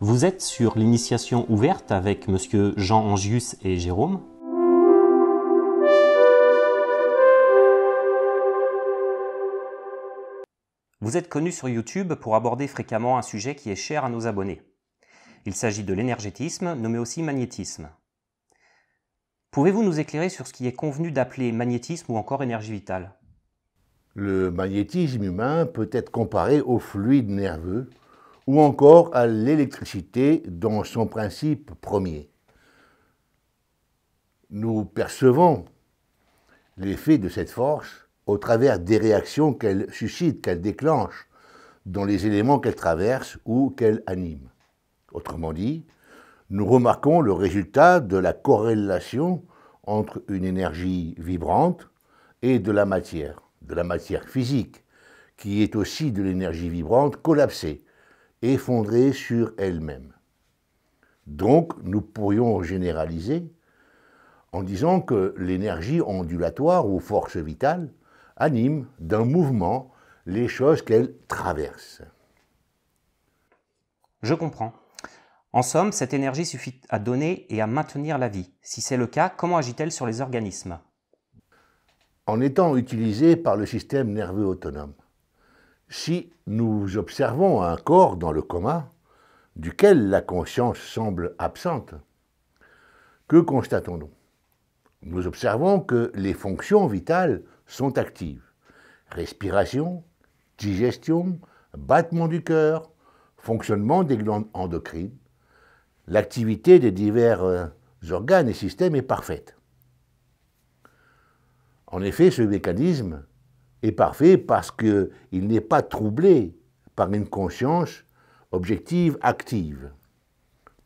Vous êtes sur l'initiation ouverte avec Monsieur Jean Angius et Jérôme. Vous êtes connu sur YouTube pour aborder fréquemment un sujet qui est cher à nos abonnés. Il s'agit de l'énergétisme, nommé aussi magnétisme. Pouvez-vous nous éclairer sur ce qui est convenu d'appeler magnétisme ou encore énergie vitale? Le magnétisme humain peut être comparé au fluide nerveux ou encore à l'électricité dans son principe premier. Nous percevons l'effet de cette force au travers des réactions qu'elle suscite, qu'elle déclenche dans les éléments qu'elle traverse ou qu'elle anime. Autrement dit, nous remarquons le résultat de la corrélation entre une énergie vibrante et de la matière physique, qui est aussi de l'énergie vibrante collapsée, effondrée sur elle-même. Donc, nous pourrions généraliser en disant que l'énergie ondulatoire ou force vitale anime d'un mouvement les choses qu'elle traverse. Je comprends. En somme, cette énergie suffit à donner et à maintenir la vie. Si c'est le cas, comment agit-elle sur les organismes? En étant utilisée par le système nerveux autonome. Si nous observons un corps dans le coma, duquel la conscience semble absente, que constatons-nous? Nous observons que les fonctions vitales sont actives. Respiration, digestion, battement du cœur, fonctionnement des glandes endocrines. L'activité des divers organes et systèmes est parfaite. En effet, ce mécanisme est parfait parce qu'il n'est pas troublé par une conscience objective active.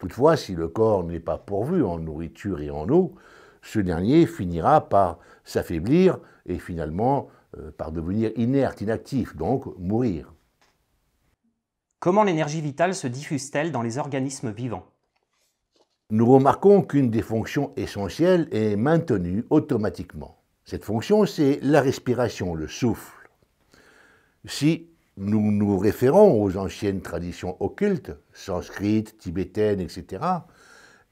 Toutefois, si le corps n'est pas pourvu en nourriture et en eau, ce dernier finira par s'affaiblir et finalement par devenir inerte, inactif, donc mourir. Comment l'énergie vitale se diffuse-t-elle dans les organismes vivants? Nous remarquons qu'une des fonctions essentielles est maintenue automatiquement. Cette fonction, c'est la respiration, le souffle. Si nous nous référons aux anciennes traditions occultes, sanskrites, tibétaines, etc.,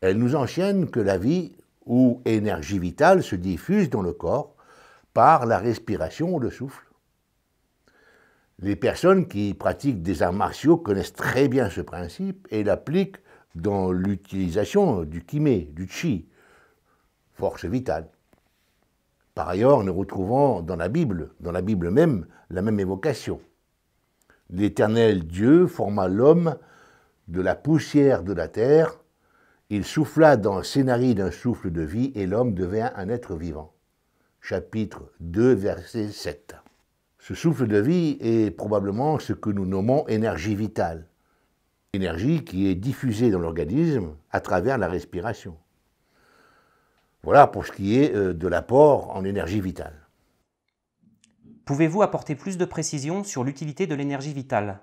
elles nous enseignent que la vie ou énergie vitale se diffuse dans le corps par la respiration ou le souffle. Les personnes qui pratiquent des arts martiaux connaissent très bien ce principe et l'appliquent dans l'utilisation du kimé, du chi, force vitale. Par ailleurs, nous retrouvons dans la Bible même, la même évocation. L'Éternel Dieu forma l'homme de la poussière de la terre, il souffla dans ses narines un souffle de vie et l'homme devint un être vivant. Chapitre 2, verset 7. Ce souffle de vie est probablement ce que nous nommons énergie vitale. Énergie qui est diffusée dans l'organisme à travers la respiration. Voilà pour ce qui est de l'apport en énergie vitale. Pouvez-vous apporter plus de précision sur l'utilité de l'énergie vitale?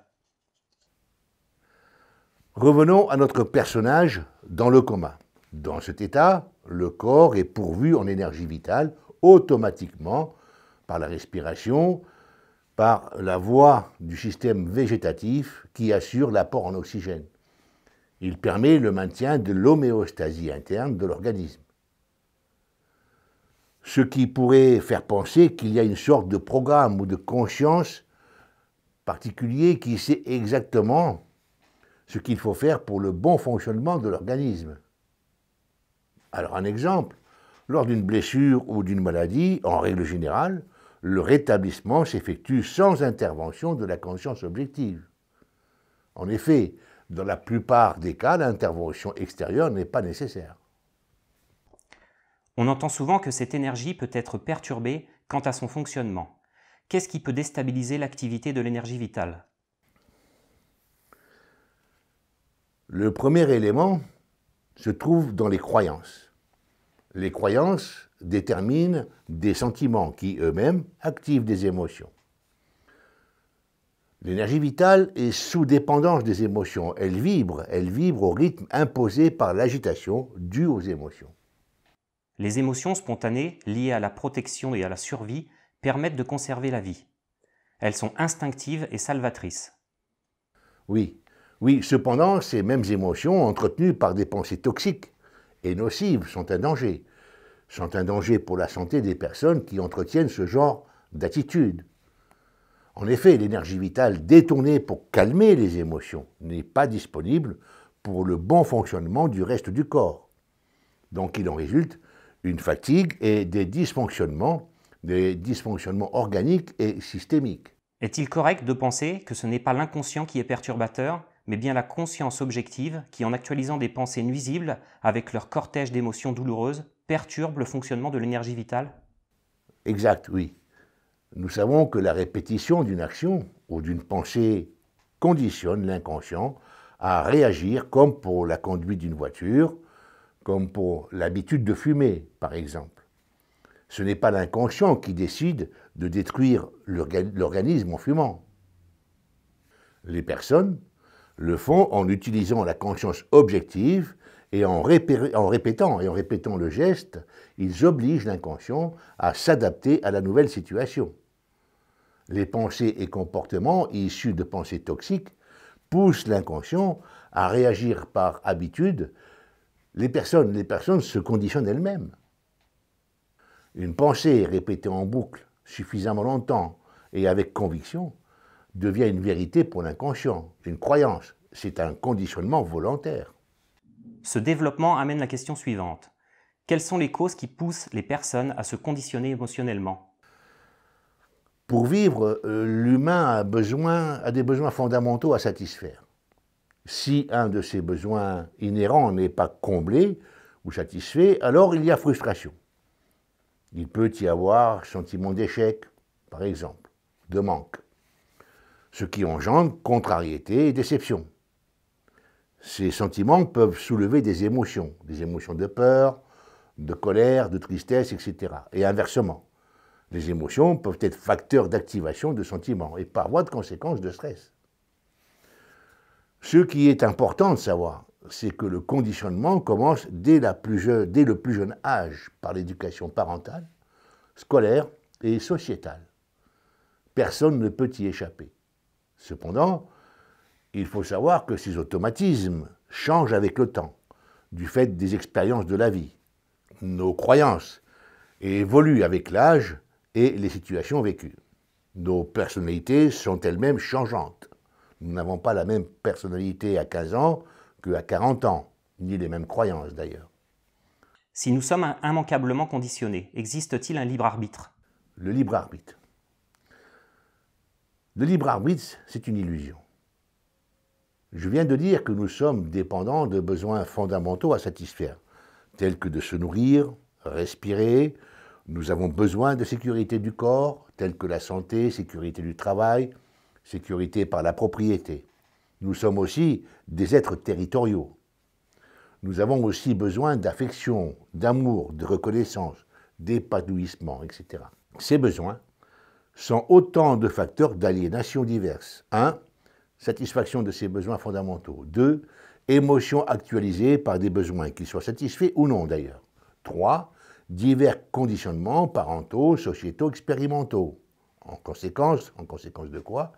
Revenons à notre personnage dans le coma. Dans cet état, le corps est pourvu en énergie vitale automatiquement par la respiration, par la voie du système végétatif qui assure l'apport en oxygène. Il permet le maintien de l'homéostasie interne de l'organisme. Ce qui pourrait faire penser qu'il y a une sorte de programme ou de conscience particulier qui sait exactement ce qu'il faut faire pour le bon fonctionnement de l'organisme. Alors un exemple, lors d'une blessure ou d'une maladie, en règle générale, le rétablissement s'effectue sans intervention de la conscience objective. En effet, dans la plupart des cas, l'intervention extérieure n'est pas nécessaire. On entend souvent que cette énergie peut être perturbée quant à son fonctionnement. Qu'est-ce qui peut déstabiliser l'activité de l'énergie vitale? Le premier élément se trouve dans les croyances. Les croyances déterminent des sentiments qui, eux-mêmes, activent des émotions. L'énergie vitale est sous dépendance des émotions. Elle vibre au rythme imposé par l'agitation due aux émotions. Les émotions spontanées, liées à la protection et à la survie, permettent de conserver la vie. Elles sont instinctives et salvatrices. Oui, Oui, cependant, ces mêmes émotions, entretenues par des pensées toxiques et nocives, sont un danger. Sont un danger pour la santé des personnes qui entretiennent ce genre d'attitude. En effet, l'énergie vitale détournée pour calmer les émotions n'est pas disponible pour le bon fonctionnement du reste du corps. Donc il en résulte une fatigue et des dysfonctionnements organiques et systémiques. Est-il correct de penser que ce n'est pas l'inconscient qui est perturbateur, mais bien la conscience objective qui, en actualisant des pensées nuisibles avec leur cortège d'émotions douloureuses, perturbe le fonctionnement de l'énergie vitale? Exact, oui. Nous savons que la répétition d'une action ou d'une pensée conditionne l'inconscient à réagir comme pour la conduite d'une voiture, comme pour l'habitude de fumer, par exemple. Ce n'est pas l'inconscient qui décide de détruire l'organisme en fumant. Les personnes le font en utilisant la conscience objective et en répétant le geste, ils obligent l'inconscient à s'adapter à la nouvelle situation. Les pensées et comportements issus de pensées toxiques poussent l'inconscient à réagir par habitude. Les personnes se conditionnent elles-mêmes. Une pensée répétée en boucle suffisamment longtemps et avec conviction devient une vérité pour l'inconscient, une croyance. C'est un conditionnement volontaire. Ce développement amène la question suivante. Quelles sont les causes qui poussent les personnes à se conditionner émotionnellement? Pour vivre, l'humain a des besoins fondamentaux à satisfaire. Si un de ces besoins inhérents n'est pas comblé ou satisfait, alors il y a frustration. Il peut y avoir sentiment d'échec, par exemple, de manque, ce qui engendre contrariété et déception. Ces sentiments peuvent soulever des émotions de peur, de colère, de tristesse, etc. Et inversement, les émotions peuvent être facteurs d'activation de sentiments et par voie de conséquence de stress. Ce qui est important de savoir, c'est que le conditionnement commence dès le plus jeune âge par l'éducation parentale, scolaire et sociétale. Personne ne peut y échapper. Cependant, il faut savoir que ces automatismes changent avec le temps, du fait des expériences de la vie. Nos croyances évoluent avec l'âge et les situations vécues. Nos personnalités sont elles-mêmes changeantes. Nous n'avons pas la même personnalité à 15 ans qu'à 40 ans, ni les mêmes croyances d'ailleurs. Si nous sommes immanquablement conditionnés, existe-t-il un libre arbitre? Le libre arbitre. Le libre arbitre, c'est une illusion. Je viens de dire que nous sommes dépendants de besoins fondamentaux à satisfaire, tels que de se nourrir, respirer. Nous avons besoin de sécurité du corps, tels que la santé, sécurité du travail, sécurité par la propriété. Nous sommes aussi des êtres territoriaux. Nous avons aussi besoin d'affection, d'amour, de reconnaissance, d'épanouissement, etc. Ces besoins sont autant de facteurs d'aliénation diverses. 1. Satisfaction de ces besoins fondamentaux. 2. Émotions actualisées par des besoins, qu'ils soient satisfaits ou non d'ailleurs. 3. Divers conditionnements parentaux, sociétaux, expérimentaux. En conséquence de quoi?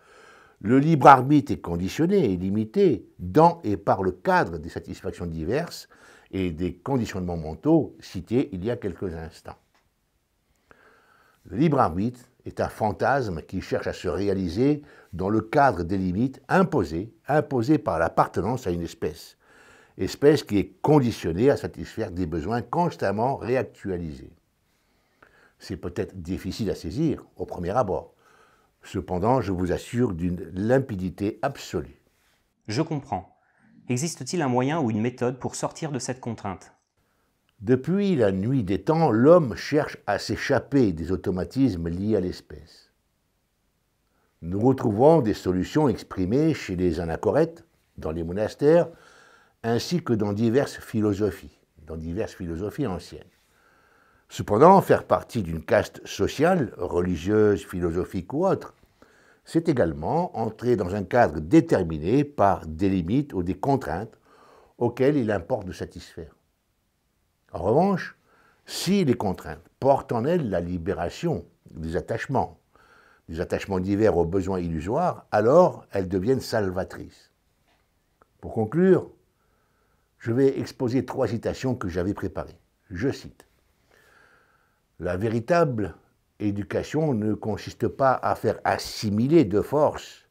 Le libre arbitre est conditionné et limité dans et par le cadre des satisfactions diverses et des conditionnements mentaux cités il y a quelques instants. Le libre arbitre est un fantasme qui cherche à se réaliser dans le cadre des limites imposées par l'appartenance à une espèce qui est conditionnée à satisfaire des besoins constamment réactualisés. C'est peut-être difficile à saisir au premier abord. Cependant, je vous assure d'une limpidité absolue. Je comprends. Existe-t-il un moyen ou une méthode pour sortir de cette contrainte? Depuis la nuit des temps, l'homme cherche à s'échapper des automatismes liés à l'espèce. Nous retrouvons des solutions exprimées chez les anachorètes, dans les monastères, ainsi que dans diverses philosophies anciennes. Cependant, faire partie d'une caste sociale, religieuse, philosophique ou autre, c'est également entrer dans un cadre déterminé par des limites ou des contraintes auxquelles il importe de satisfaire. En revanche, si les contraintes portent en elles la libération des attachements divers aux besoins illusoires, alors elles deviennent salvatrices. Pour conclure, je vais exposer 3 citations que j'avais préparées. Je cite. La véritable éducation ne consiste pas à faire assimiler de force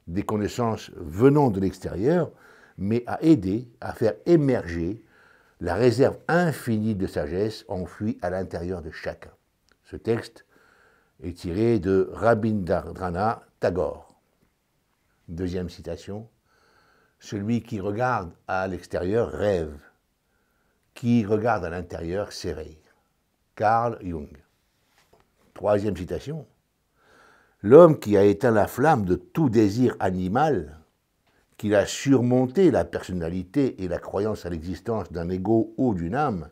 des connaissances venant de l'extérieur, mais à aider à faire émerger la réserve infinie de sagesse enfouie à l'intérieur de chacun. Ce texte est tiré de Rabindranath Tagore. Deuxième citation. Celui qui regarde à l'extérieur rêve. Qui regarde à l'intérieur s'éveille. Carl Jung. Troisième citation. L'homme qui a éteint la flamme de tout désir animal, qu'il a surmonté la personnalité et la croyance à l'existence d'un ego ou d'une âme,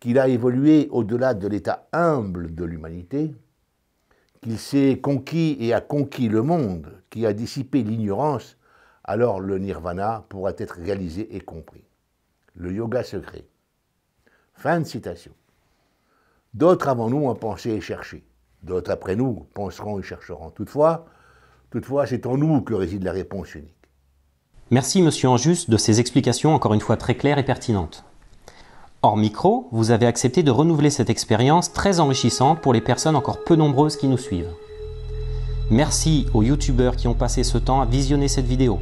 qu'il a évolué au-delà de l'état humble de l'humanité, qu'il s'est conquis et a conquis le monde, qui a dissipé l'ignorance, alors le nirvana pourra être réalisé et compris. Le yoga secret. Fin de citation. D'autres avant nous ont pensé et cherché. D'autres après nous penseront et chercheront. Toutefois, c'est en nous que réside la réponse unique. Merci Monsieur Anjus de ces explications encore une fois très claires et pertinentes. Hors micro, vous avez accepté de renouveler cette expérience très enrichissante pour les personnes encore peu nombreuses qui nous suivent. Merci aux youtubeurs qui ont passé ce temps à visionner cette vidéo.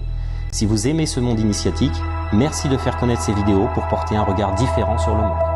Si vous aimez ce monde initiatique, merci de faire connaître ces vidéos pour porter un regard différent sur le monde.